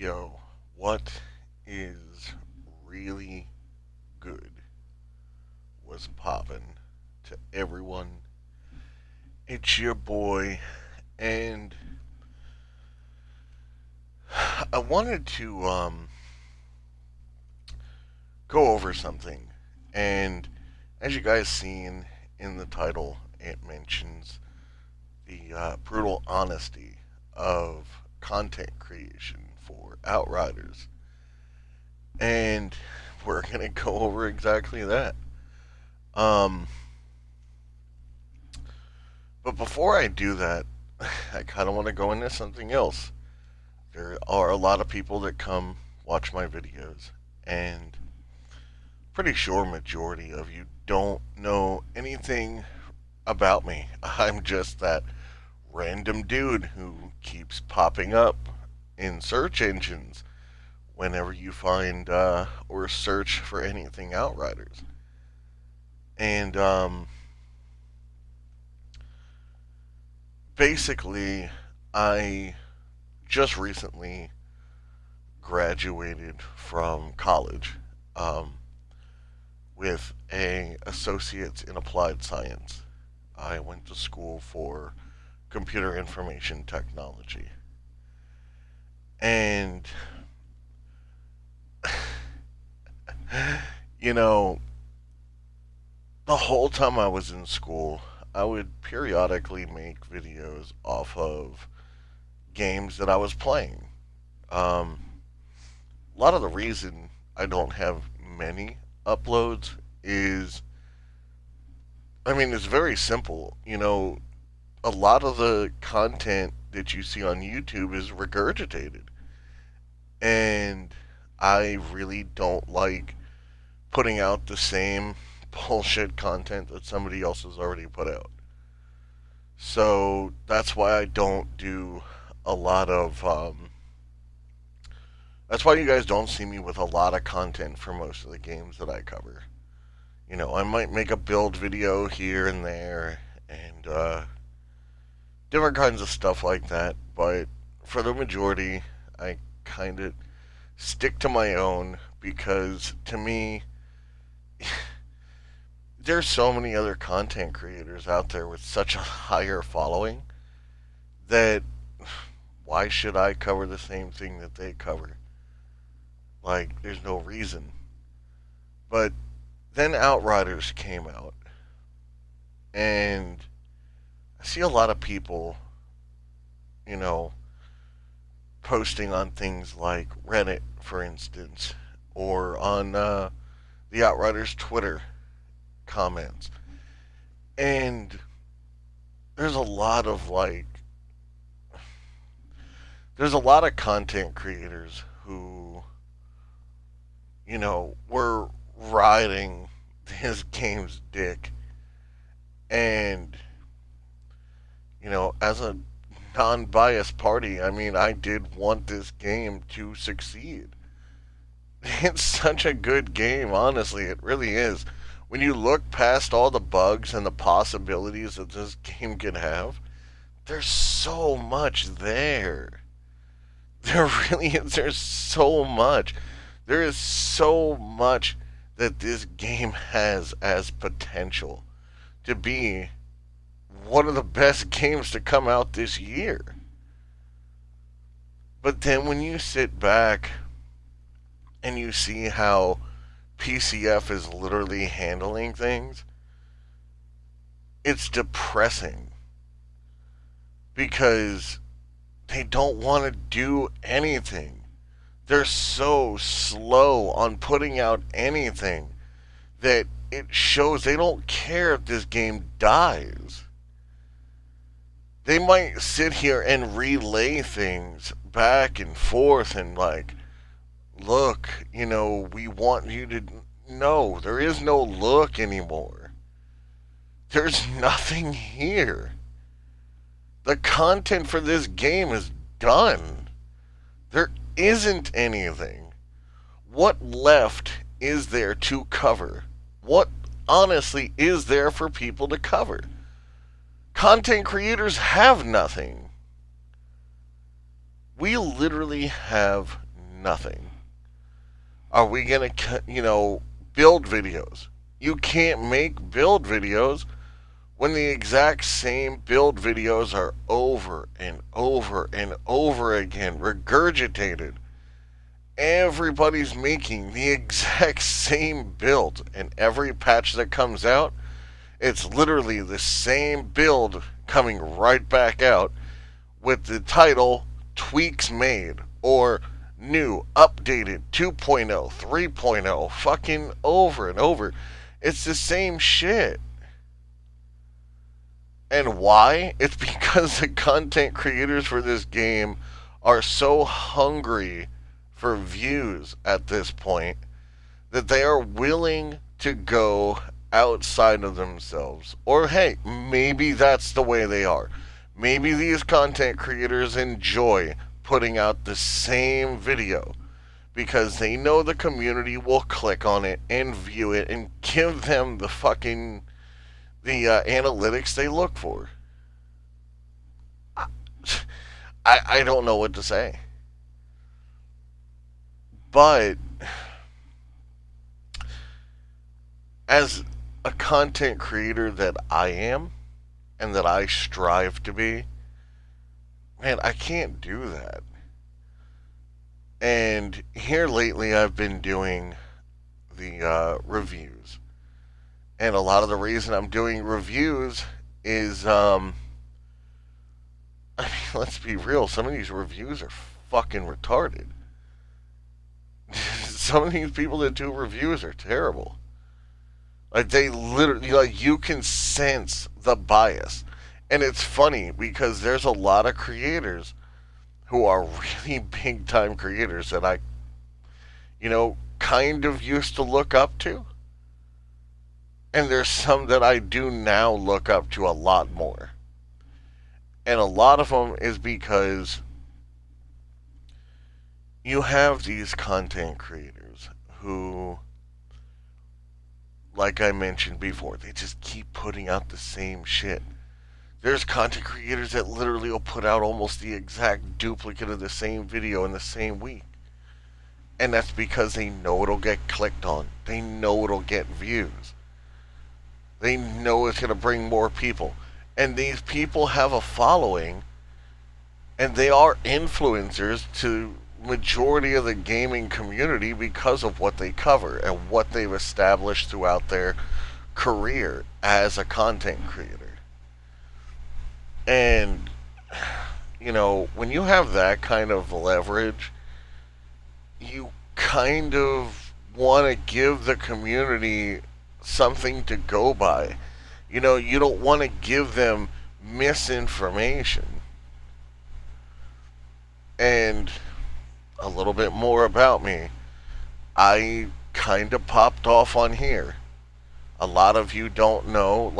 Yo, what is really good was poppin' to everyone. It's your boy, and I wanted to go over something. And as you guys seen in the title, it mentions the brutal honesty of content creation for Outriders. And we're going to go over exactly that. Um, but before I do that, I kind of want to go into something else. There are a lot of people that come watch my videos, and pretty sure majority of you don't know anything about me. I'm just that random dude who keeps popping up in search engines whenever you find or search for anything Outriders. And basically, I just recently graduated from college with a associate's in applied science. I went to school for computer information technology. And you know, the whole time I was in school, I would periodically make videos off of games that I was playing. Um, a lot of the reason I don't have many uploads is, it's very simple. A lot of the content that you see on YouTube is regurgitated. And I really don't like putting out the same bullshit content that somebody else has already put out. So that's why I don't do a lot of. That's why you guys don't see me with a lot of content for most of the games that I cover. I might make a build video here and there, and different kinds of stuff like that. But for the majority, I kind of stick to my own because to me, there's so many other content creators out there with such a higher following that why should I cover the same thing that they cover? Like, there's no reason. But then Outriders came out, and I see a lot of people, you know, posting on things like Reddit, for instance, or on the Outriders Twitter comments. And there's a lot of there's a lot of content creators who, were riding his game's dick. And, as a non biased party, I did want this game to succeed. It's such a good game, honestly, it really is. When you look past all the bugs and the possibilities that this game could have, there's so much there. There really is. There's so much. There is so much that this game has as potential to be one of the best games to come out this year. But then when you sit back and you see how PCF is literally handling things, it's depressing because they don't want to do anything. They're so slow on putting out anything that it shows they don't care if this game dies. They might sit here and relay things back and forth and look, we want you to. No, there is no look anymore. There's nothing here. The content for this game is done. There isn't anything. What left is there to cover? What honestly is there for people to cover? Content creators have nothing. We literally have Nothing. Are we going to, build videos? You can't make build videos when the exact same build videos are over and over and over again regurgitated. Everybody's making the exact same build, and every patch that comes out, it's literally the same build coming right back out with the title Tweaks Made or New, Updated 2.0, 3.0, fucking over and over. It's the same shit. And why? It's because the content creators for this game are so hungry for views at this point that they are willing to go outside of themselves. Or hey, maybe that's the way they are. Maybe these content creators enjoy putting out the same video because they know the community will click on it and view it and give them the analytics they look for. I don't know what to say. But as a content creator that I am and that I strive to be, man, I can't do that. And here lately I've been doing the reviews. And a lot of the reason I'm doing reviews is, let's be real, some of these reviews are fucking retarded. Some of these people that do reviews are terrible. Like, they literally, you can sense the bias. And it's funny because there's a lot of creators who are really big time creators that I, kind of used to look up to. And there's some that I do now look up to a lot more. And a lot of them is because you have these content creators who, like I mentioned before, they just keep putting out the same shit. There's content creators that literally will put out almost the exact duplicate of the same video in the same week. And that's because they know it'll get clicked on. They know it'll get views. They know it's going to bring more people. And these people have a following, and they are influencers to majority of the gaming community because of what they cover and what they've established throughout their career as a content creator. And, when you have that kind of leverage, you kind of want to give the community something to go by. You don't want to give them misinformation. And a little bit more about me. I kind of popped off on here. A lot of you don't know,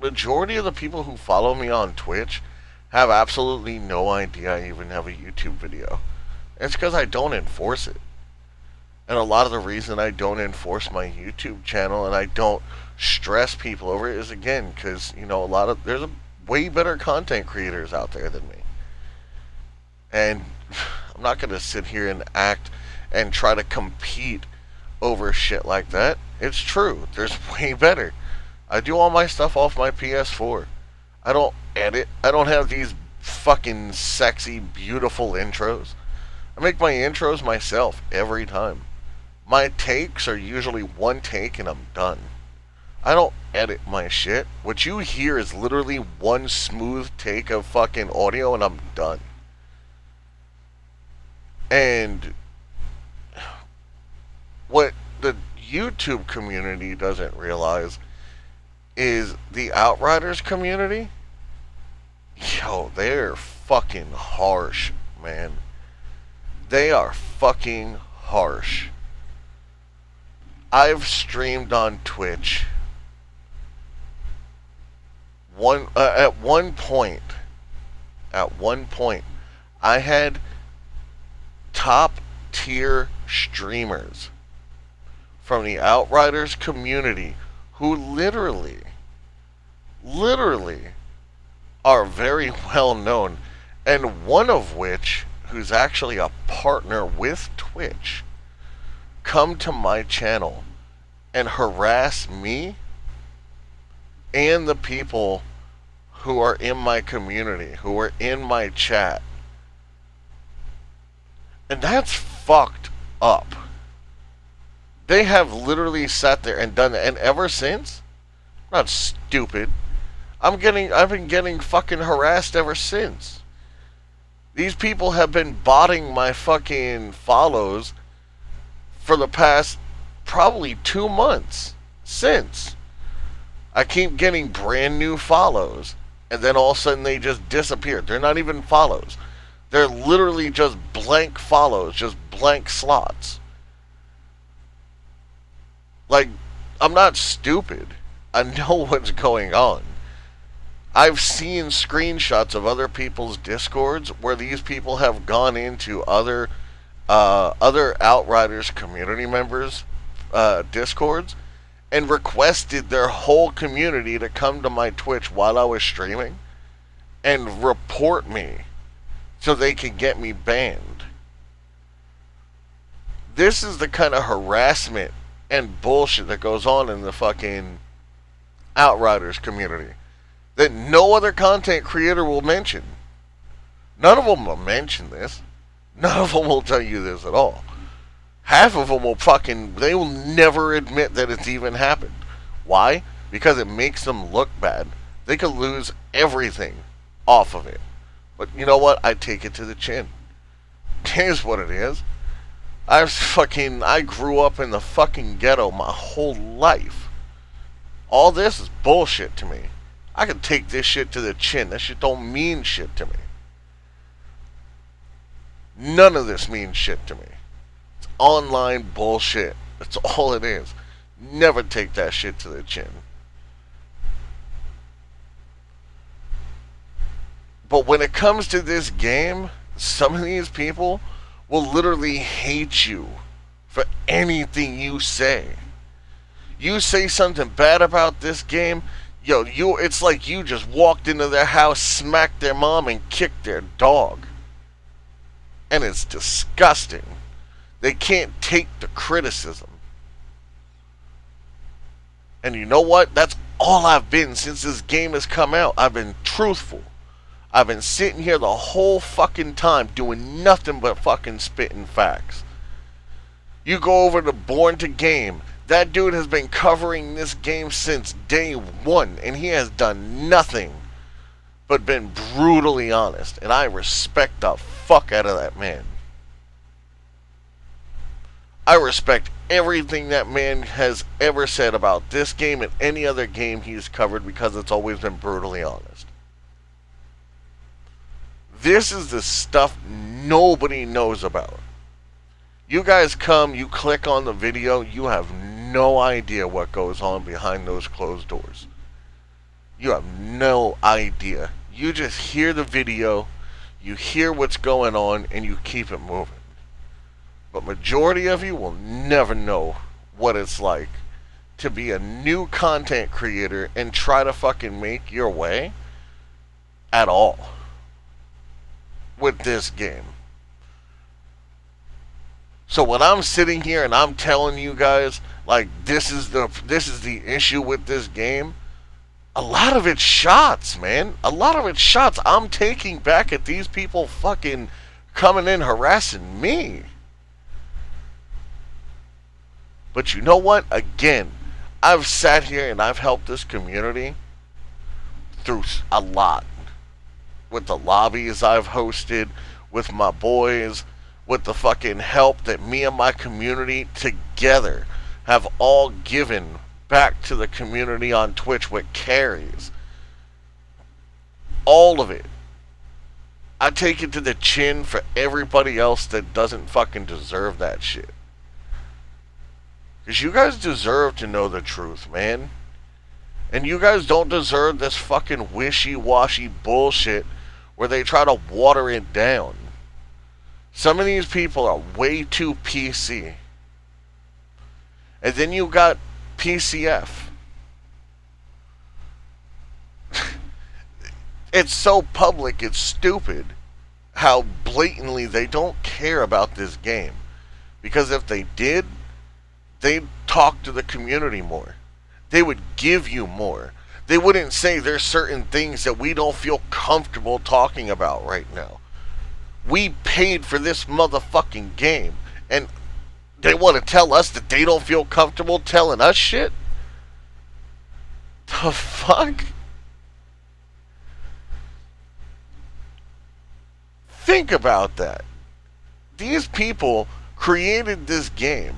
majority of the people who follow me on Twitch have absolutely no idea I even have a YouTube video. It's because I don't enforce it. And a lot of the reason I don't enforce my YouTube channel and I don't stress people over it is, again, because, there's a way better content creators out there than me. And I'm not going to sit here and act and try to compete over shit like that. It's true. There's way better. I do all my stuff off my PS4. I don't edit. I don't have these fucking sexy, beautiful intros. I make my intros myself every time. My takes are usually one take and I'm done. I don't edit my shit. What you hear is literally one smooth take of fucking audio and I'm done. And what the YouTube community doesn't realize is the Outriders community, they're fucking harsh, man. They are fucking harsh. I've streamed on Twitch. At one point, I had top tier streamers from the Outriders community who literally are very well known, and one of which, who's actually a partner with Twitch come to my channel and harass me and the people who are in my community, who are in my chat. And that's fucked up. They have literally sat there and done that, and ever since, I'm not stupid. I've been getting fucking harassed ever since. These people have been botting my fucking follows for the past probably 2 months since. I keep getting brand new follows, and then all of a sudden they just disappear. They're not even follows. They're literally just blank follows, just blank slots. Like, I'm not stupid. I know what's going on. I've seen screenshots of other people's Discords where these people have gone into other Outriders community members' Discords and requested their whole community to come to my Twitch while I was streaming and report me so they could get me banned. This is the kind of harassment and bullshit that goes on in the fucking Outriders community that no other content creator will mention. None of them will mention this. None of them will tell you this at all. Half of them will they will never admit that it's even happened. Why? Because it makes them look bad. They could lose everything off of it. But you know what? I take it to the chin. Here's what it is. I grew up in the fucking ghetto my whole life. All this is bullshit to me. I can take this shit to the chin. That shit don't mean shit to me. None of this means shit to me. It's online bullshit. That's all it is. Never take that shit to the chin. But when it comes to this game, some of these people will literally hate you for anything you say. You say something bad about this game, it's like you just walked into their house, smacked their mom, and kicked their dog. And it's disgusting. They can't take the criticism. And you know what? That's all I've been since this game has come out. I've been truthful. I've been sitting here the whole fucking time doing nothing but fucking spitting facts. You go over to Born to Game. That dude has been covering this game since day one, and he has done nothing but been brutally honest. And I respect the fuck out of that man. I respect everything that man has ever said about this game and any other game he's covered because it's always been brutally honest. This is the stuff nobody knows about. You guys come, you click on the video, you have no idea what goes on behind those closed doors. You have no idea. You just hear the video, you hear what's going on, and you keep it moving. But majority of you will never know what it's like to be a new content creator and try to fucking make your way at all with this game. So when I'm sitting here and I'm telling you guys, like, this is the issue with this game, a lot of it's shots, man. A lot of it's shots I'm taking back at these people fucking coming in harassing me. But you know what? Again, I've sat here and I've helped this community through a lot. With the lobbies I've hosted, with my boys, with the fucking help that me and my community together have all given back to the community on Twitch with carries. All of it. I take it to the chin for everybody else that doesn't fucking deserve that shit. Because you guys deserve to know the truth, man. And you guys don't deserve this fucking wishy-washy bullshit where they try to water it down. Some of these people are way too PC. And then you got PCF. It's so public, it's stupid how blatantly they don't care about this game. Because if they did, they'd talk to the community more. They would give you more. They wouldn't say there's certain things that we don't feel comfortable talking about right now. We paid for this motherfucking game, and they want to tell us that they don't feel comfortable telling us shit? The fuck? Think about that. These people created this game.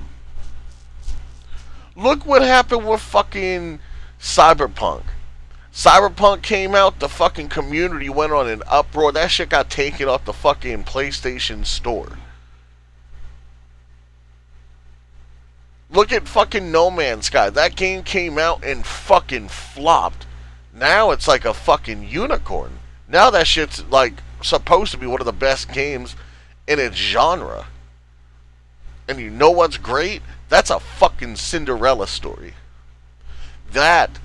Look what happened with fucking Cyberpunk. Cyberpunk came out, the fucking community went on an uproar. That shit got taken off the fucking PlayStation Store. Look at fucking No Man's Sky. That game came out and fucking flopped. Now it's like a fucking unicorn. Now that shit's like supposed to be one of the best games in its genre. And you know what's great? That's a fucking Cinderella story. That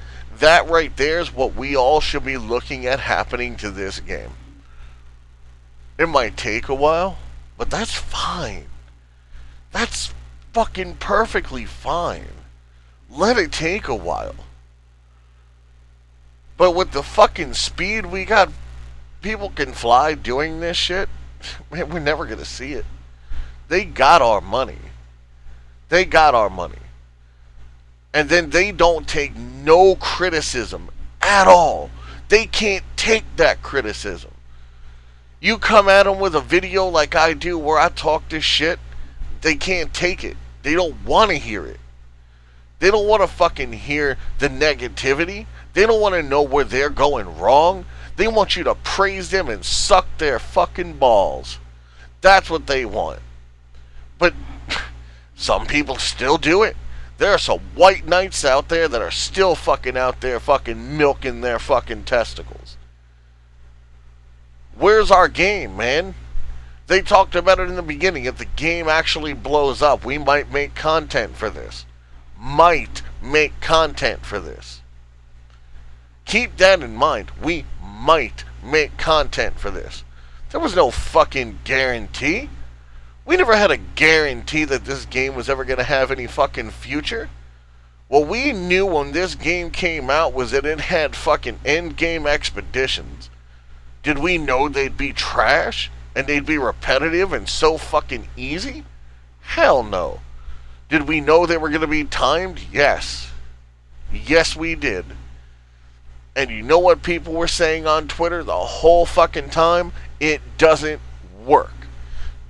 right there is what we all should be looking at happening to this game. It might take a while, but that's fine. That's fucking perfectly fine. Let it take a while. But with the fucking speed we got, people can fly doing this shit, man, we're never gonna see it. They got our money. They got our money. And then they don't take no criticism at all. They can't take that criticism. You come at them with a video like I do where I talk this shit, they can't take it. They don't want to hear it. They don't want to fucking hear the negativity. They don't want to know where they're going wrong. They want you to praise them and suck their fucking balls. That's what they want. But some people still do it. There are some white knights out there that are still fucking out there fucking milking their fucking testicles. Where's our game, man? They talked about it in the beginning. If the game actually blows up, we might make content for this. Might make content for this. Keep that in mind. We might make content for this. There was no fucking guarantee. We never had a guarantee that this game was ever going to have any fucking future. What we knew when this game came out was that it had fucking endgame expeditions. Did we know they'd be trash? And they'd be repetitive and so fucking easy? Hell no. Did we know they were going to be timed? Yes. Yes, we did. And you know what people were saying on Twitter the whole fucking time? It doesn't work.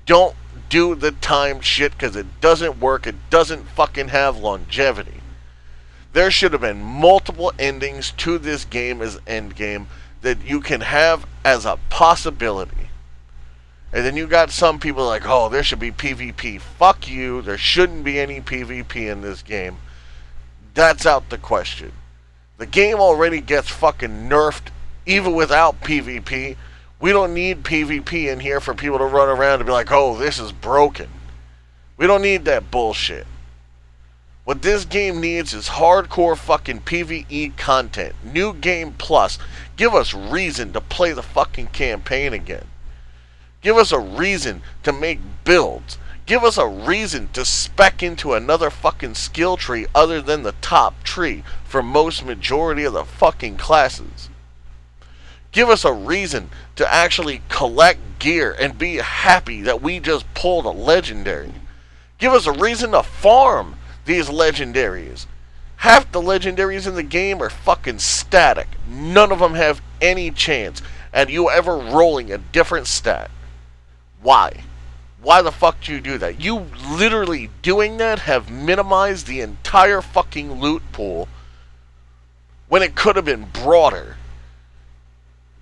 Don't do the timed shit because it doesn't work. It doesn't fucking have longevity. There should have been multiple endings to this game as endgame that you can have as a possibility. And then you got some people like, oh, there should be PvP. Fuck you. There shouldn't be any PvP in this game. That's out the question. The game already gets fucking nerfed even without PvP. We don't need PvP in here for people to run around and be like, oh, this is broken. We don't need that bullshit. What this game needs is hardcore fucking PvE content. New Game Plus. Give us reason to play the fucking campaign again. Give us a reason to make builds. Give us a reason to spec into another fucking skill tree other than the top tree for most majority of the fucking classes. Give us a reason to actually collect gear and be happy that we just pulled a legendary. Give us a reason to farm these legendaries. Half the legendaries in the game are fucking static. None of them have any chance at you ever rolling a different stat. Why? Why the fuck do you do that? You literally doing that have minimized the entire fucking loot pool when it could have been broader.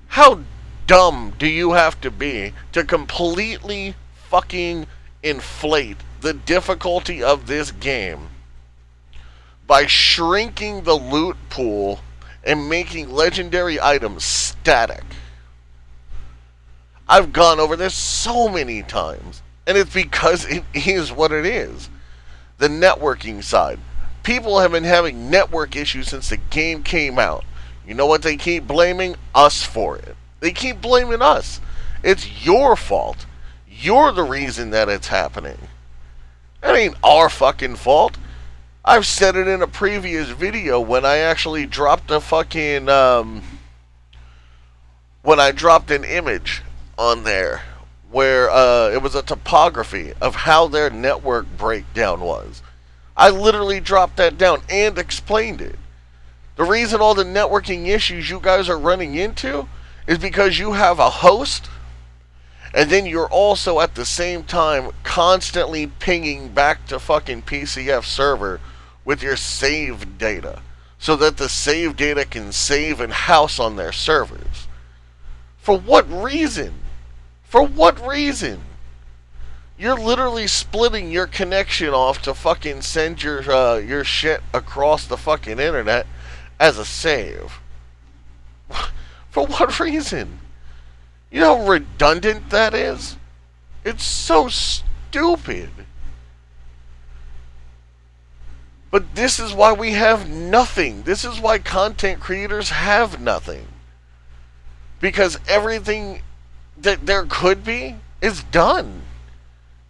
How dumb do you have to be to completely fucking inflate the difficulty of this game by shrinking the loot pool and making legendary items static? I've gone over this so many times, and it's because it is what it is. The networking side. People have been having network issues since the game came out. You know what they keep blaming? Us for it. They keep blaming us. It's your fault. You're the reason that it's happening. It ain't our fucking fault. I've said it in a previous video when I actually dropped a fucking, when I dropped an image on there where it was a topography of how their network breakdown was. I literally dropped that down and explained it. The reason all the networking issues you guys are running into is because you have a host, and then you're also at the same time constantly pinging back to fucking PCF server with your saved data, so that the saved data can save and house on their servers. For what reason? For what reason? You're literally splitting your connection off to fucking send your shit across the fucking internet as a save. For what reason? You know how redundant that is? It's so stupid. But this is why we have nothing. This is why content creators have nothing. Because everything that there could be is done.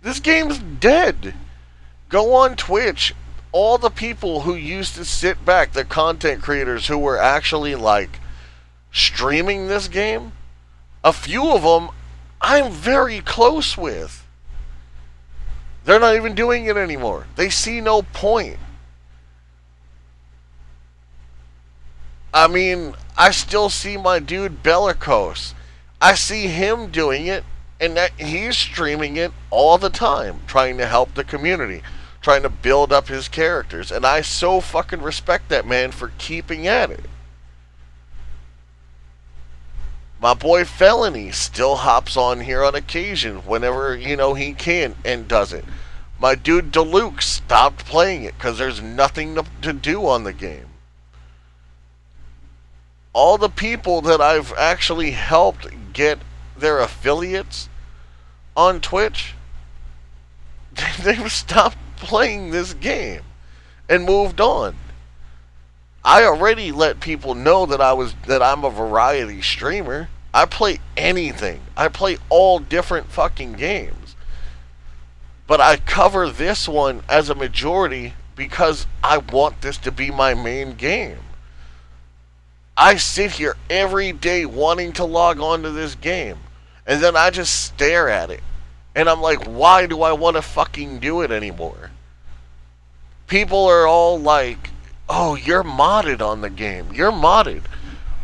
This game's dead. Go on Twitch. All the people who used to sit back, the content creators who were actually like streaming this game, a few of them I'm very close with. They're not even doing it anymore. They see no point. I mean, I still see my dude Bellicose. I see him doing it, and that he's streaming it all the time, trying to help the community, trying to build up his characters, and I so fucking respect that man for keeping at it. My boy Felony still hops on here on occasion whenever, he can and does it. My dude Deluxe stopped playing it because there's nothing to do on the game. All the people that I've actually helped get their affiliates on Twitch, they've stopped playing this game and moved on. I already let people know that I'm a variety streamer. I play anything. I play all different fucking games. But I cover this one as a majority because I want this to be my main game. I sit here every day wanting to log on to this game, and then I just stare at it. And I'm like, why do I want to fucking do it anymore? People are all like, oh, you're modded on the game. You're modded.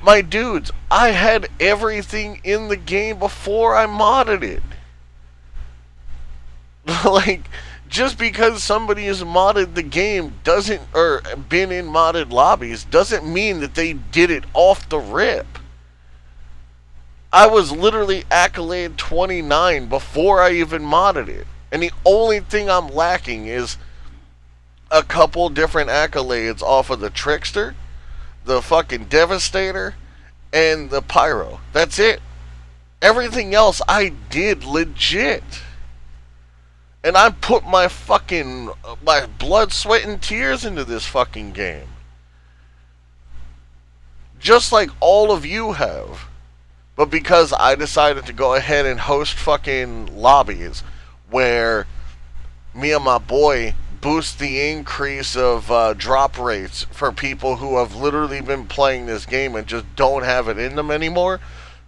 My dudes, I had everything in the game before I modded it. Like, just because somebody has modded the game or been in modded lobbies doesn't mean that they did it off the rip. I was literally accolade 29 before I even modded it. And the only thing I'm lacking is a couple different accolades off of the Trickster, the fucking Devastator, and the Pyro. That's it. Everything else I did legit. And I put my blood, sweat, and tears into this fucking game. Just like all of you have. But because I decided to go ahead and host fucking lobbies where me and my boy boost the increase of drop rates for people who have literally been playing this game and just don't have it in them anymore,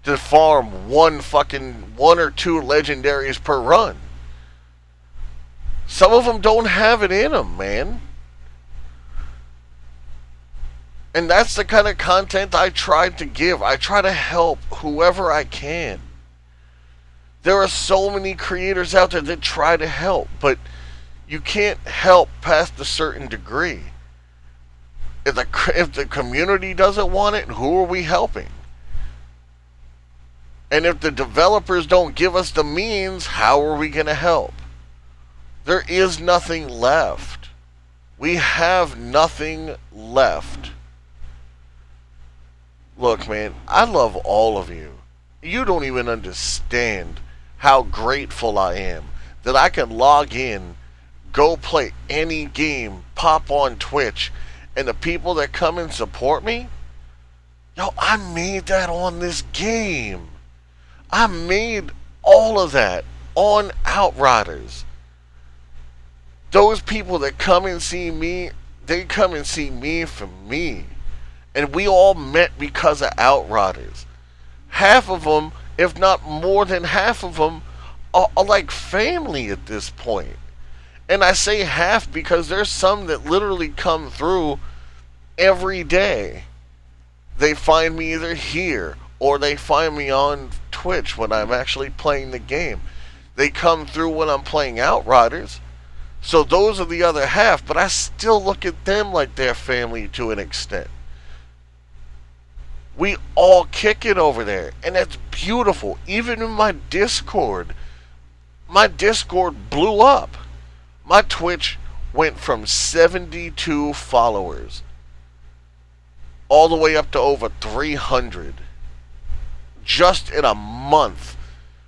to farm one or two legendaries per run. Some of them don't have it in them, man. And that's the kind of content I try to give. I try to help whoever I can. There are so many creators out there that try to help, but you can't help past a certain degree. If the community doesn't want it, who are we helping? And if the developers don't give us the means, how are we going to help? There is nothing left. We have nothing left. Look, man, I love all of you. You don't even understand how grateful I am that I can log in, go play any game, pop on Twitch, and the people that come and support me, yo, I made that on this game. I made all of that on Outriders. Those people that come and see me, they come and see me for me. And we all met because of Outriders. Half of them, if not more than half of them, are like family at this point. And I say half because there's some that literally come through every day. They find me either here or they find me on Twitch when I'm actually playing the game. They come through when I'm playing Outriders. So those are the other half, but I still look at them like they're family to an extent. We all kick it over there, and that's beautiful. Even in my Discord blew up. My Twitch went from 72 followers all the way up to over 300 just in a month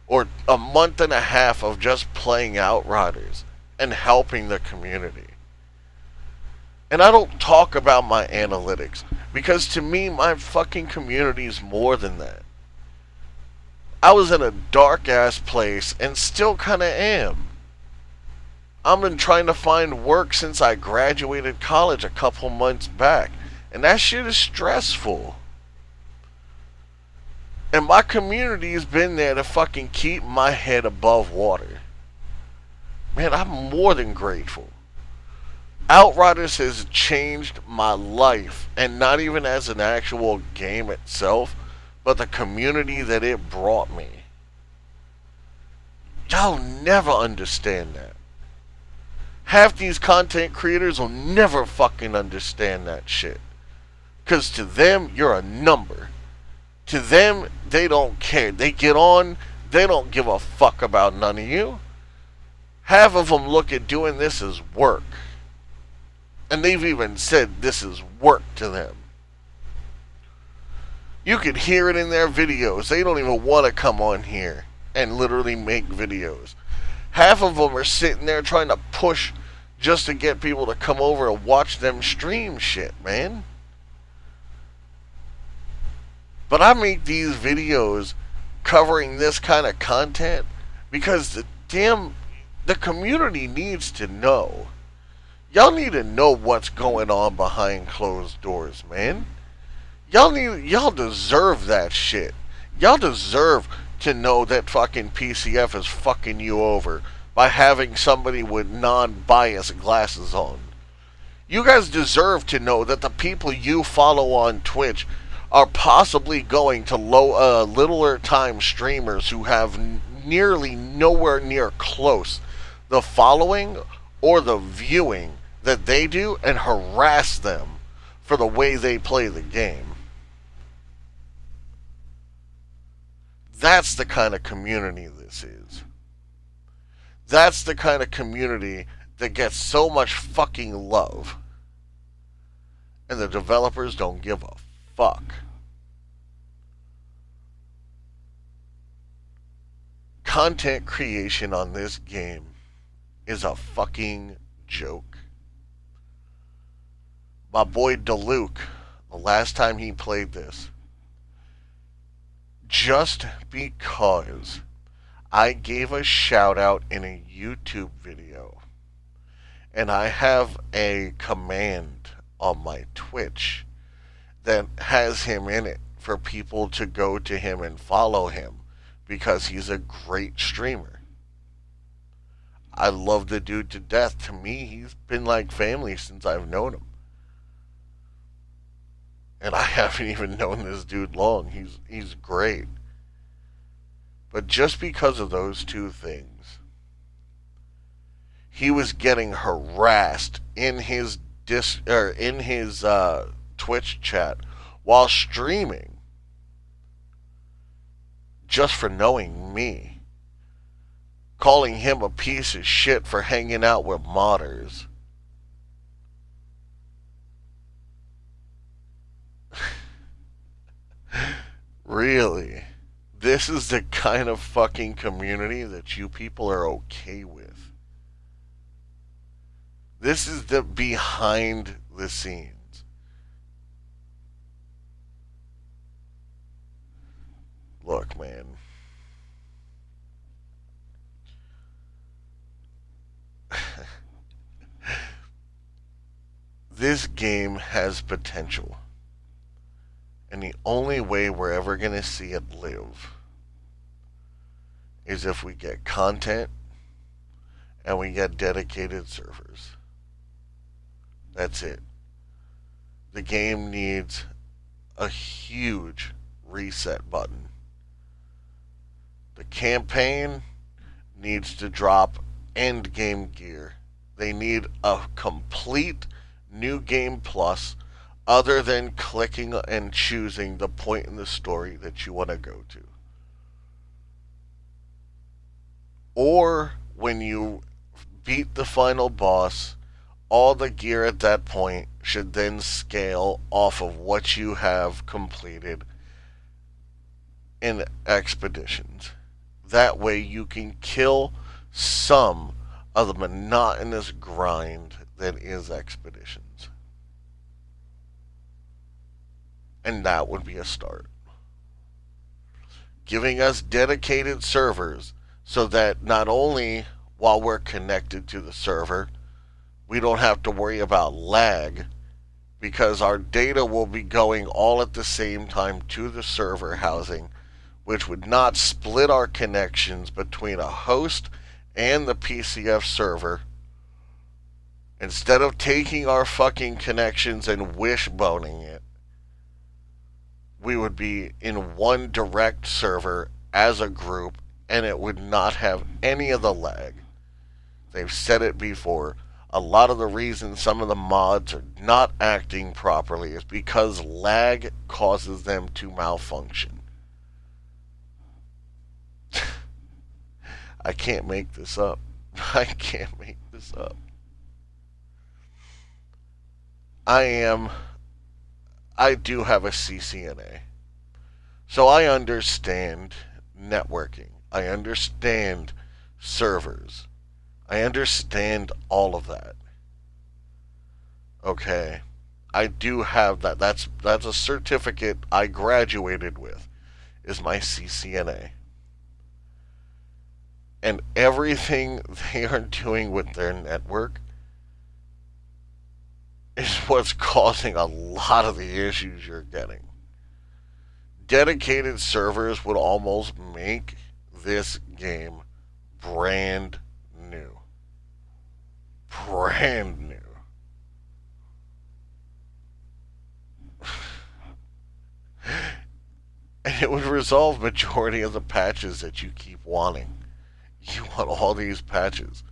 or a month and a half of just playing Outriders and helping the community. And I don't talk about my analytics because to me my fucking community is more than that. I was in a dark ass place and still kinda am. I've been trying to find work since I graduated college a couple months back, and that shit is stressful. And my community has been there to fucking keep my head above water. Man, I'm more than grateful. Outriders has changed my life, and not even as an actual game itself, but the community that it brought me. Y'all never understand that. Half these content creators will never fucking understand that shit. Because to them, you're a number. To them, they don't care. They get on, they don't give a fuck about none of you. Half of them look at doing this as work. And they've even said this is work to them. You can hear it in their videos. They don't even want to come on here and literally make videos. Half of them are sitting there trying to push just to get people to come over and watch them stream shit, man. But I make these videos covering this kind of content because the community needs to know. Y'all need to know what's going on behind closed doors, man. Y'all deserve that shit. Y'all deserve to know that fucking PCF is fucking you over by having somebody with non-biased glasses on. You guys deserve to know that the people you follow on Twitch are possibly going to littler time streamers who have nearly nowhere near close the following or the viewing that they do and harass them for the way they play the game. That's the kind of community this is. That's the kind of community that gets so much fucking love. And the developers don't give a fuck. Content creation on this game is a fucking joke. My boy DeLuke, the last time he played this, just because I gave a shout out in a YouTube video and I have a command on my Twitch that has him in it for people to go to him and follow him because he's a great streamer. I love the dude to death. To me, he's been like family since I've known him. And I haven't even known this dude long. He's great. But just because of those two things, he was getting harassed in his Twitch chat while streaming just for knowing me, calling him a piece of shit for hanging out with modders. Really? This is the kind of fucking community that you people are okay with. This is the behind the scenes. Look, man. This game has potential. And the only way we're ever going to see it live is if we get content and we get dedicated servers. That's it. The game needs a huge reset button. The campaign needs to drop end game gear. They need a complete new game plus other than clicking and choosing the point in the story that you want to go to. Or when you beat the final boss, all the gear at that point should then scale off of what you have completed in expeditions. That way you can kill some of the monotonous grind that is expeditions. And that would be a start. Giving us dedicated servers so that not only while we're connected to the server, we don't have to worry about lag because our data will be going all at the same time to the server housing, which would not split our connections between a host and the PCF server. Instead of taking our fucking connections and wishboning it, we would be in one direct server as a group and it would not have any of the lag. They've said it before. A lot of the reason some of the mods are not acting properly is because lag causes them to malfunction. I can't make this up. I can't make this up. I do have a CCNA. So I understand networking. I understand servers. I understand all of that. Okay. I do have that. That's a certificate I graduated with, is my CCNA. And everything they are doing with their network is what's causing a lot of the issues you're getting. Dedicated servers would almost make this game brand new. Brand new. And it would resolve majority of the patches that you keep wanting. You want all these patches.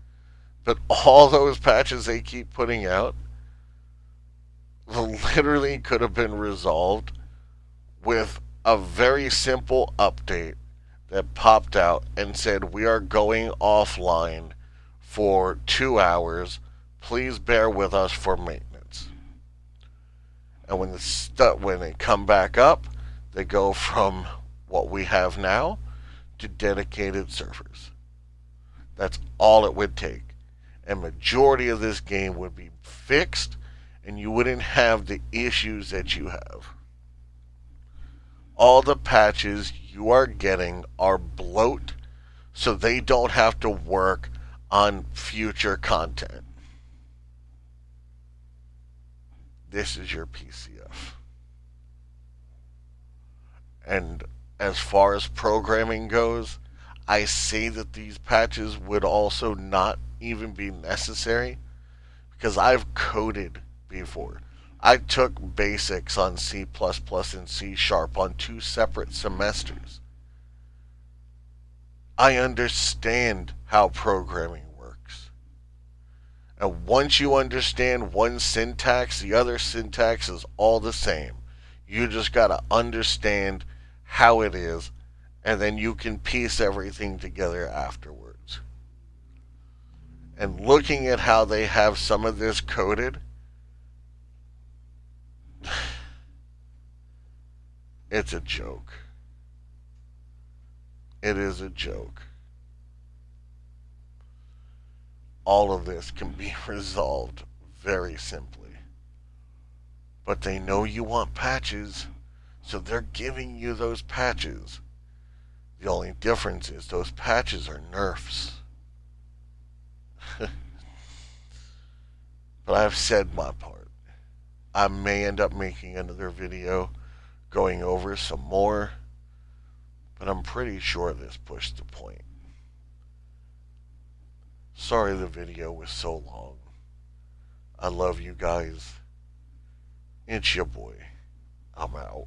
But all those patches they keep putting out literally could have been resolved with a very simple update that popped out and said, we are going offline for 2 hours. Please bear with us for maintenance. And when they come back up, they go from what we have now to dedicated servers. That's all it would take. And majority of this game would be fixed and you wouldn't have the issues that you have. All the patches you are getting are bloat so they don't have to work on future content. This is your PCF. And as far as programming goes, I say that these patches would also not even be necessary because I've coded before. I took basics on C++ and C# on 2 separate semesters. I understand how programming works. And once you understand one syntax, the other syntax is all the same. You just gotta understand how it is, and then you can piece everything together afterwards. And looking at how they have some of this coded, it's a joke. It is a joke. All of this can be resolved very simply. But they know you want patches, so they're giving you those patches. The only difference is those patches are nerfs. But I've said my part. I may end up making another video going over some more, but I'm pretty sure this pushed the point. Sorry the video was so long. I love you guys. It's your boy. I'm out.